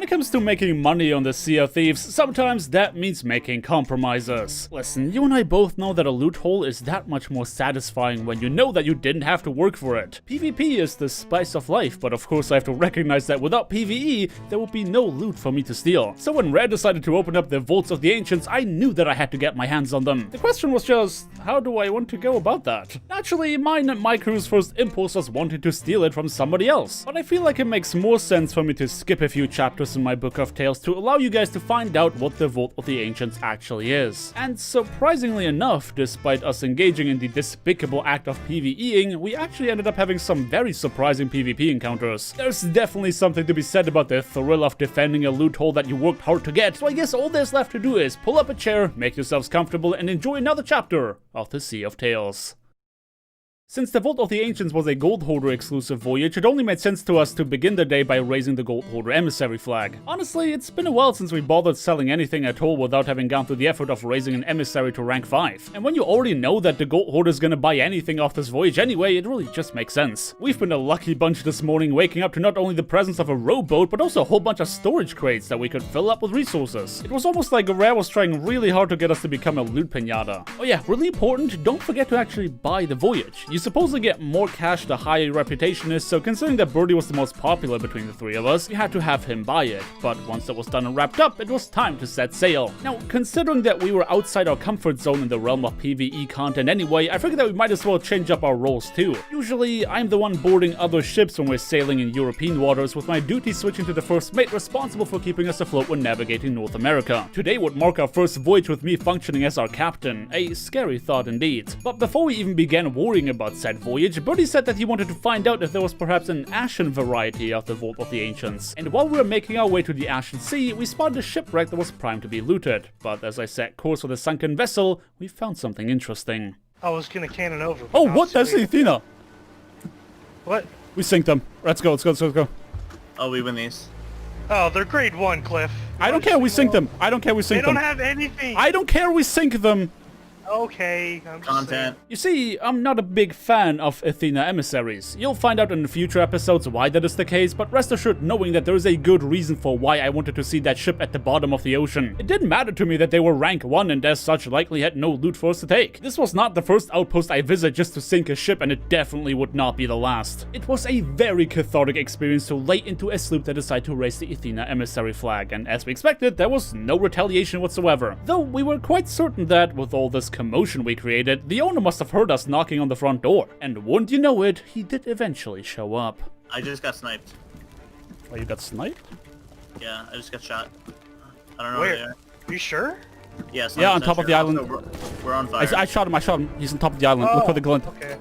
it comes to making money on the Sea of Thieves, sometimes that means making compromises. Listen, you and I both know that a loot hole is that much more satisfying when you know that you didn't have to work for it. PvP is the spice of life, but of course I have to recognize that without PvE, there would be no loot for me to steal. So when Rare decided to open up the Vaults of the Ancients, I knew that I had to get my hands on them. The question was just, how do I want to go about that? Naturally, mine and my crew's first impulse was wanting to steal it from somebody else, but I feel like it makes more sense for me to skip a few chapters in my book of tales to allow you guys to find out what the Vault of the Ancients actually is. And surprisingly enough, despite us engaging in the despicable act of PvEing, we actually ended up having some very surprising PvP encounters. There's definitely something to be said about the thrill of defending a loot hole that you worked hard to get, so I guess all there's left to do is pull up a chair, make yourselves comfortable, and enjoy another chapter of the Sea of Tales. Since the Vault of the Ancients was a Gold Hoarder exclusive voyage, it only made sense to us to begin the day by raising the Gold Hoarder Emissary Flag. Honestly, it's been a while since we bothered selling anything at all without having gone through the effort of raising an emissary to rank 5. And when you already know that the Gold Hoarder is gonna buy anything off this voyage anyway, it really just makes sense. We've been a lucky bunch this morning, waking up to not only the presence of a rowboat, but also a whole bunch of storage crates that we could fill up with resources. It was almost like Rare was trying really hard to get us to become a loot pinata. Oh yeah, really important, don't forget to actually buy the voyage. You supposedly get more cash the higher your reputation is, so considering that Birdie was the most popular between the three of us, we had to have him buy it. But once that was done and wrapped up, it was time to set sail. Now, considering that we were outside our comfort zone in the realm of PvE content anyway, I figured that we might as well change up our roles too. Usually, I'm the one boarding other ships when we're sailing in European waters, with my duty switching to the first mate responsible for keeping us afloat when navigating North America. Today would mark our first voyage with me functioning as our captain. A scary thought indeed. But before we even began worrying about said voyage, Birdie said that he wanted to find out if there was perhaps an Ashen variety of the Vault of the Ancients. And while we were making our way to the Ashen Sea, we spotted a shipwreck that was primed to be looted. But as I set course for the sunken vessel, we found something interesting. I was gonna cannon over. Oh, what? That's the Athena! What? We sink them. Let's go, let's go, let's go. Oh, we win these. Oh, they're grade 1, Cliff. I don't care, we sink them. I don't care, we sink them. They don't have anything. I don't care, we sink them. Okay, I'm just Content. saying. You see, I'm not a big fan of Athena emissaries. You'll find out in future episodes why that is the case, but rest assured knowing that there is a good reason for why I wanted to see that ship at the bottom of the ocean. It didn't matter to me that they were rank 1 and as such likely had no loot for us to take. This was not the first outpost I visited just to sink a ship, and it definitely would not be the last. It was a very cathartic experience to lay into a sloop that decided to raise the Athena Emissary Flag, and as we expected, there was no retaliation whatsoever. Though we were quite certain that, with all this commotion we created, the owner must have heard us knocking on the front door. And wouldn't you know it, he did eventually show up. I just got sniped. Oh, you got sniped? Yeah, I just got shot. I don't know Where? where they are. You sure? Yeah, Yeah, on top of the island. Also, we're on fire. I shot him, He's on top of the island. Look for the glint. Okay.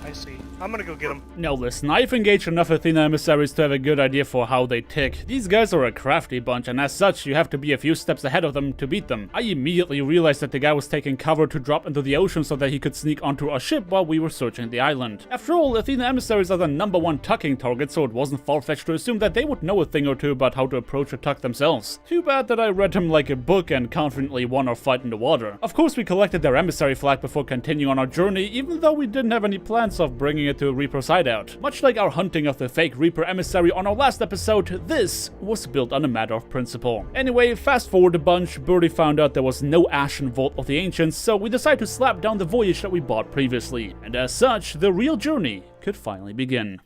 I see. I'm gonna go get him. Now listen, I've engaged enough Athena emissaries to have a good idea for how they tick. These guys are a crafty bunch, and as such, you have to be a few steps ahead of them to beat them. I immediately realized that the guy was taking cover to drop into the ocean so that he could sneak onto our ship while we were searching the island. After all, Athena emissaries are the #1 tucking target, so it wasn't far-fetched to assume that they would know a thing or two about how to approach a tuck themselves. Too bad that I read him like a book and confidently won our fight in the water. Of course, we collected their emissary flag before continuing on our journey, even though we didn't have any plans of bringing it to a Reaper's hideout. Much like our hunting of the fake Reaper emissary on our last episode, this was built on a matter of principle. Anyway, fast forward a bunch, Birdie found out there was no Ashen Vault of the Ancients, so we decided to slap down the voyage that we bought previously. And as such, the real journey could finally begin.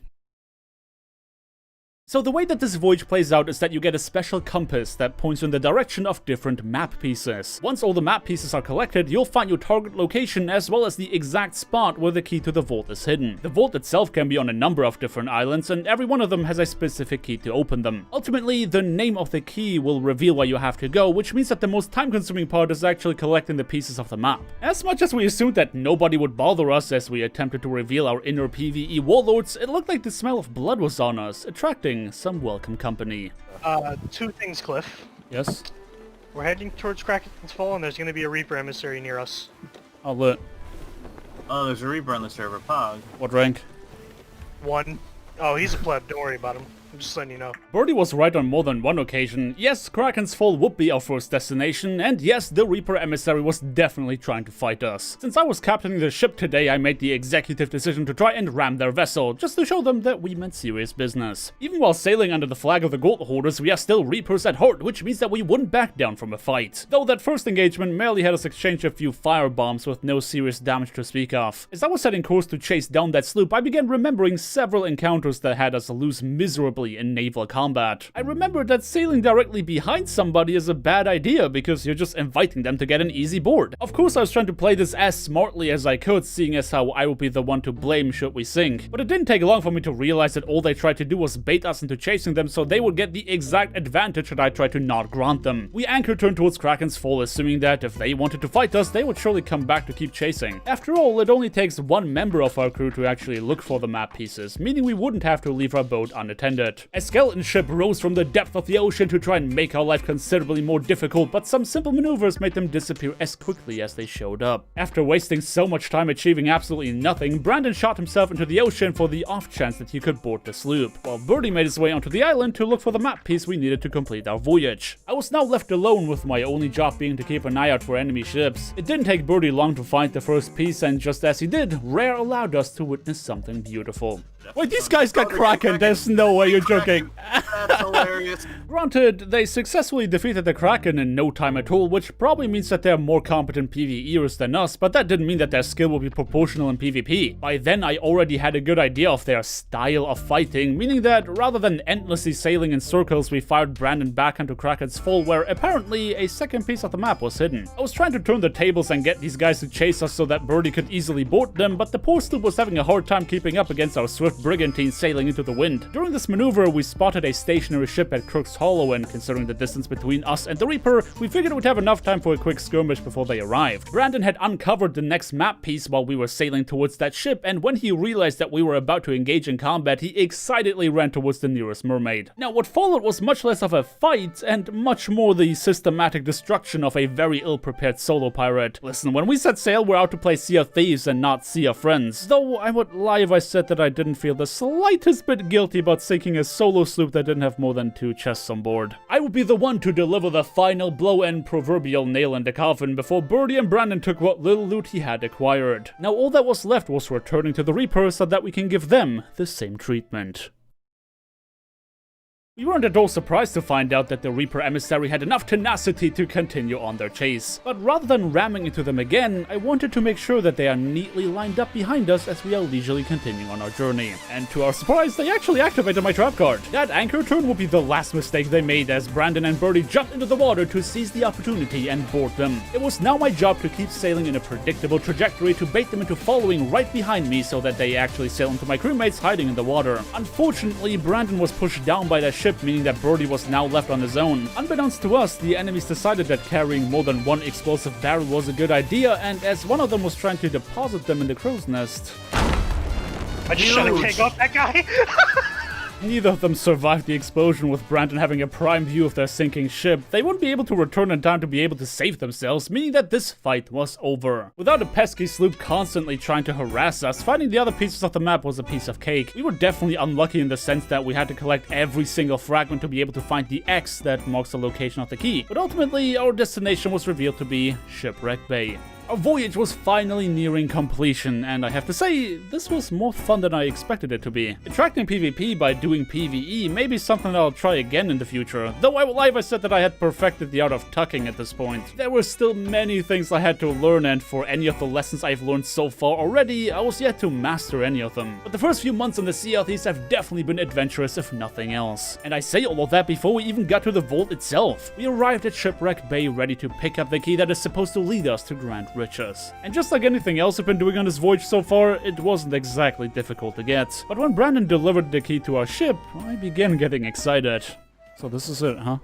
So the way that this voyage plays out is that you get a special compass that points you in the direction of different map pieces. Once all the map pieces are collected, you'll find your target location as well as the exact spot where the key to the vault is hidden. The vault itself can be on a number of different islands, and every one of them has a specific key to open them. Ultimately, the name of the key will reveal where you have to go, which means that the most time-consuming part is actually collecting the pieces of the map. As much as we assumed that nobody would bother us as we attempted to reveal our inner PvE warlords, it looked like the smell of blood was on us, attracting some welcome company. Two things, Cliff. Yes? We're heading towards Kraken's Fall, and there's gonna be a Reaper emissary near us. Oh, lit. Oh, there's a Reaper on the server. Pog. What rank? 1. Oh, he's a pleb. Don't worry about him. I'm just letting you know. Birdie was right on more than one occasion. Yes, Kraken's Fall would be our first destination, and yes, the Reaper Emissary was definitely trying to fight us. Since I was captaining the ship today, I made the executive decision to try and ram their vessel, just to show them that we meant serious business. Even while sailing under the flag of the Gold Hoarders, we are still Reapers at heart, which means that we wouldn't back down from a fight. Though that first engagement merely had us exchange a few firebombs with no serious damage to speak of. As I was setting course to chase down that sloop, I began remembering several encounters that had us lose miserably in naval combat. I remembered that sailing directly behind somebody is a bad idea because you're just inviting them to get an easy board. Of course, I was trying to play this as smartly as I could, seeing as how I would be the one to blame should we sink. But it didn't take long for me to realize that all they tried to do was bait us into chasing them so they would get the exact advantage that I tried to not grant them. We anchored turned towards Kraken's Fall, assuming that if they wanted to fight us, they would surely come back to keep chasing. After all, it only takes one member of our crew to actually look for the map pieces, meaning we wouldn't have to leave our boat unattended. A skeleton ship rose from the depth of the ocean to try and make our life considerably more difficult, but some simple maneuvers made them disappear as quickly as they showed up. After wasting so much time achieving absolutely nothing, Brandon shot himself into the ocean for the off chance that he could board the sloop, while Birdie made his way onto the island to look for the map piece we needed to complete our voyage. I was now left alone, with my only job being to keep an eye out for enemy ships. It didn't take Birdie long to find the first piece, and just as he did, Rare allowed us to witness something beautiful. Wait, these guys got Kraken, there's no way you're joking. That's hilarious. Granted, they successfully defeated the Kraken in no time at all, which probably means that they're more competent PvEers than us, but that didn't mean that their skill would be proportional in PvP. By then, I already had a good idea of their style of fighting, meaning that rather than endlessly sailing in circles, we fired Brandon back into Kraken's Fall, where apparently a second piece of the map was hidden. I was trying to turn the tables and get these guys to chase us so that Birdie could easily board them, but the poor sloop was having a hard time keeping up against our swift brigantine sailing into the wind. During this maneuver, we spotted a stationary ship at Crook's Hollow, and considering the distance between us and the Reaper, we figured we'd have enough time for a quick skirmish before they arrived. Brandon had uncovered the next map piece while we were sailing towards that ship, and when he realized that we were about to engage in combat, he excitedly ran towards the nearest mermaid. Now, what followed was much less of a fight, and much more the systematic destruction of a very ill-prepared solo pirate. Listen, when we set sail, we're out to play Sea of Thieves and not Sea of Friends. Though I would lie if I said that I didn't feel the slightest bit guilty about sinking a solo sloop that didn't have more than 2 chests on board. I would be the one to deliver the final blow and proverbial nail in the coffin before Birdie and Brandon took what little loot he had acquired. Now all that was left was returning to the Reaper so that we can give them the same treatment. We weren't at all surprised to find out that the Reaper Emissary had enough tenacity to continue on their chase. But rather than ramming into them again, I wanted to make sure that they are neatly lined up behind us as we are leisurely continuing on our journey. And to our surprise, they actually activated my trap card. That anchor turn would be the last mistake they made, as Brandon and Birdie jumped into the water to seize the opportunity and board them. It was now my job to keep sailing in a predictable trajectory to bait them into following right behind me so that they actually sail into my crewmates hiding in the water. Unfortunately, Brandon was pushed down by that ship, meaning that Birdie was now left on his own. Unbeknownst to us, the enemies decided that carrying more than one explosive barrel was a good idea, and as one of them was trying to deposit them in the crow's nest... I just shot a keg off that guy! Neither of them survived the explosion, with Brandon having a prime view of their sinking ship. They wouldn't be able to return in time to be able to save themselves, meaning that this fight was over. Without a pesky sloop constantly trying to harass us, finding the other pieces of the map was a piece of cake. We were definitely unlucky in the sense that we had to collect every single fragment to be able to find the X that marks the location of the key. But ultimately, our destination was revealed to be Shipwreck Bay. Our voyage was finally nearing completion, and I have to say, this was more fun than I expected it to be. Attracting PvP by doing PvE may be something that I'll try again in the future, though I will lie if I said that I had perfected the art of tucking at this point. There were still many things I had to learn, and for any of the lessons I've learned so far already, I was yet to master any of them. But the first few months on the Sea of Thieves have definitely been adventurous, if nothing else. And I say all of that before we even got to the vault itself. We arrived at Shipwreck Bay ready to pick up the key that is supposed to lead us to Grand Riches. And just like anything else I've been doing on this voyage so far, it wasn't exactly difficult to get. But when Brandon delivered the key to our ship, I began getting excited. So this is it, huh?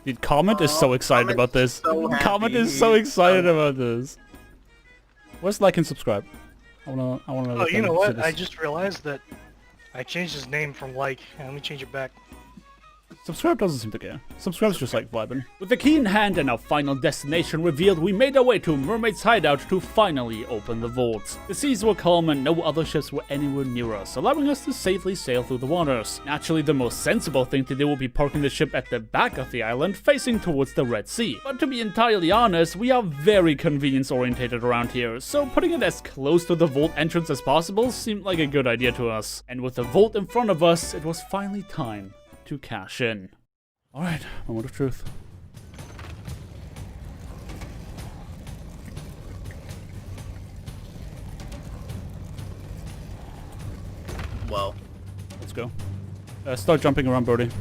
Dude, Comment is so excited about this. Comment is so excited about this. Where's like and subscribe? I wanna Oh, you know what? I just realized that I changed his name from like. Let me change it back. Subscribe doesn't seem to care. Subscribe's just like vibing. With the key in hand and our final destination revealed, we made our way to Mermaid's hideout to finally open the vault. The seas were calm and no other ships were anywhere near us, allowing us to safely sail through the waters. Naturally, the most sensible thing to do would be parking the ship at the back of the island, facing towards the Red Sea. But to be entirely honest, we are very convenience orientated around here, so putting it as close to the vault entrance as possible seemed like a good idea to us. And with the vault in front of us, it was finally time to cash in. Alright, moment of truth. Well, let's go. Start jumping around, Birdie.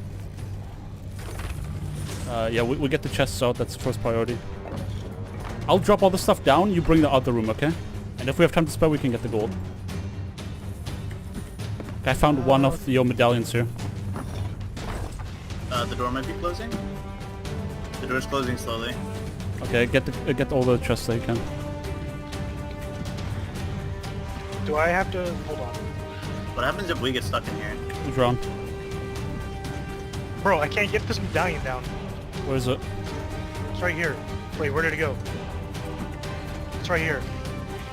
Yeah, we get the chests out, that's first priority. I'll drop all the stuff down, you bring the other room, okay? And if we have time to spare, we can get the gold. Okay, I found one of your medallions here. The door might be closing. The door's closing slowly. Okay, get all the chests that you can. Do I have to... Hold on. What happens if we get stuck in here? Who's wrong? Bro, I can't get this medallion down. Where is it? It's right here. Wait, where did it go? It's right here.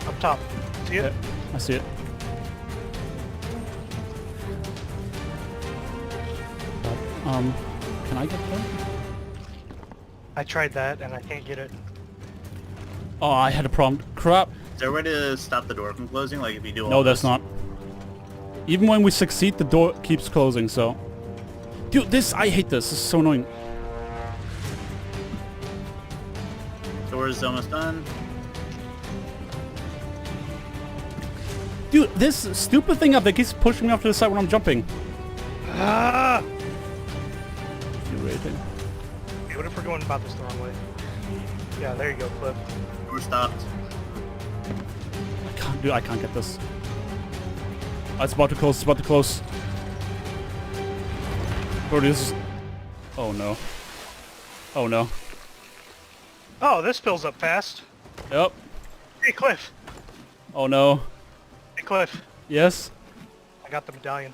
Up top. See it? Yeah, I see it. Can I get there? I tried that and I can't get it. Oh, I had a problem. Crap. Is there a way to stop the door from closing? Like if you do all No, this? that's not. Even when we succeed, the door keeps closing, so... Dude, I hate this. This is so annoying. Door is almost done. Dude, this stupid thing up there keeps pushing me off to the side when I'm jumping. Ah! Infuriating. Hey, what if we're going about this the wrong way? Yeah, there you go, Cliff. Door stopped. I can't get this. Oh, it's about to close, it's about to close. Bro, this is... Oh no. Oh no. Oh, this fills up fast. Yep. Hey, Cliff. Oh no. Hey, Cliff. Yes? I got the medallion.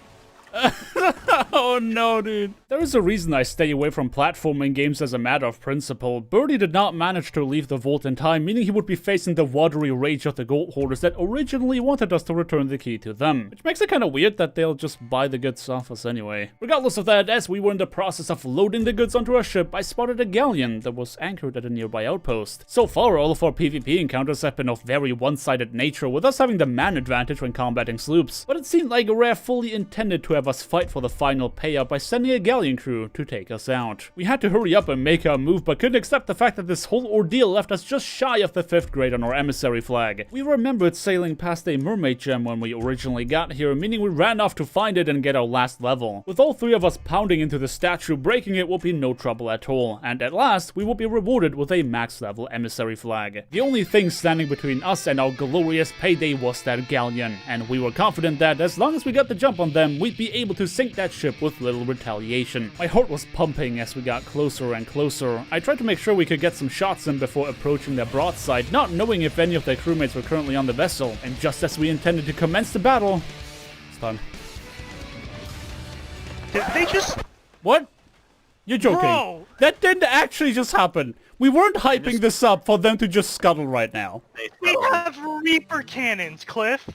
Oh no, dude. There is a reason I stay away from platforming games as a matter of principle. Birdie did not manage to leave the vault in time, meaning he would be facing the watery rage of the gold hoarders that originally wanted us to return the key to them. Which makes it kind of weird that they'll just buy the goods off us anyway. Regardless of that, as we were in the process of loading the goods onto our ship, I spotted a galleon that was anchored at a nearby outpost. So far, all of our PvP encounters have been of very one-sided nature, with us having the man advantage when combating sloops. But it seemed like Rare fully intended to have us fight for the final payout by sending a galleon crew to take us out. We had to hurry up and make our move, but couldn't accept the fact that this whole ordeal left us just shy of the 5th grade on our emissary flag. We remembered sailing past a mermaid gem when we originally got here, meaning we ran off to find it and get our last level. With all 3 of us pounding into the statue, breaking it will be no trouble at all, and at last, we will be rewarded with a max level emissary flag. The only thing standing between us and our glorious payday was that galleon, and we were confident that as long as we got the jump on them, we'd be able to sink that ship with little retaliation. My heart was pumping as we got closer and closer. I tried to make sure we could get some shots in before approaching their broadside, not knowing if any of their crewmates were currently on the vessel, and just as we intended to commence the battle, it's done. Did they just... What? You're joking. Bro! That didn't actually just happen. We weren't hyping this up for them to just scuttle right now. We have Reaper cannons, Cliff!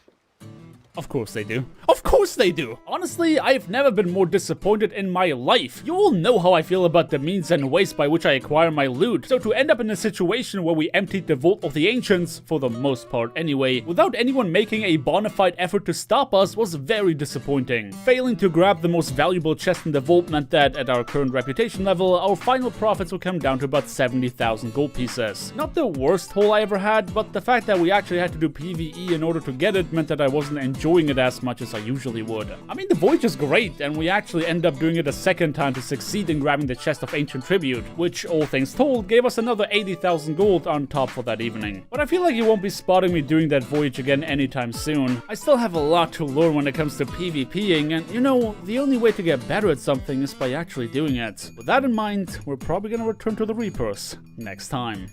Of course they do. Of course they do! Honestly, I've never been more disappointed in my life. You all know how I feel about the means and ways by which I acquire my loot, so to end up in a situation where we emptied the Vault of the Ancients, for the most part anyway, without anyone making a bona fide effort to stop us was very disappointing. Failing to grab the most valuable chest in the Vault meant that, at our current reputation level, our final profits would come down to about 70,000 gold pieces. Not the worst haul I ever had, but the fact that we actually had to do PvE in order to get it meant that I wasn't enjoying it as much as I usually would. I mean, the voyage is great, and we actually end up doing it a second time to succeed in grabbing the chest of ancient tribute, which, all things told, gave us another 80,000 gold on top for that evening. But I feel like you won't be spotting me doing that voyage again anytime soon. I still have a lot to learn when it comes to PvPing, and you know, the only way to get better at something is by actually doing it. With that in mind, we're probably gonna return to the Reapers next time.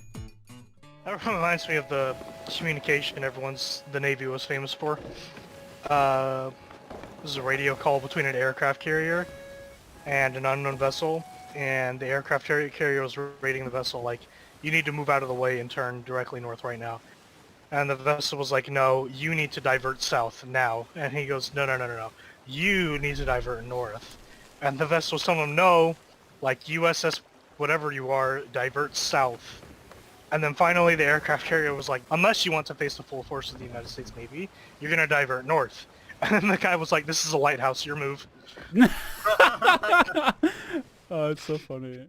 That reminds me of the communication the Navy was famous for. This is a radio call between an aircraft carrier and an unknown vessel, and the aircraft carrier was rating the vessel like, you need to move out of the way and turn directly north right now. And the vessel was like, no, you need to divert south now. And he goes, no, no, no, no, no. You need to divert north. And the vessel was telling him, no, like USS whatever you are, divert south. And then finally the aircraft carrier was like, unless you want to face the full force of the United States Navy, you're going to divert north. And then the guy was like, this is a lighthouse, your move. Oh, it's so funny.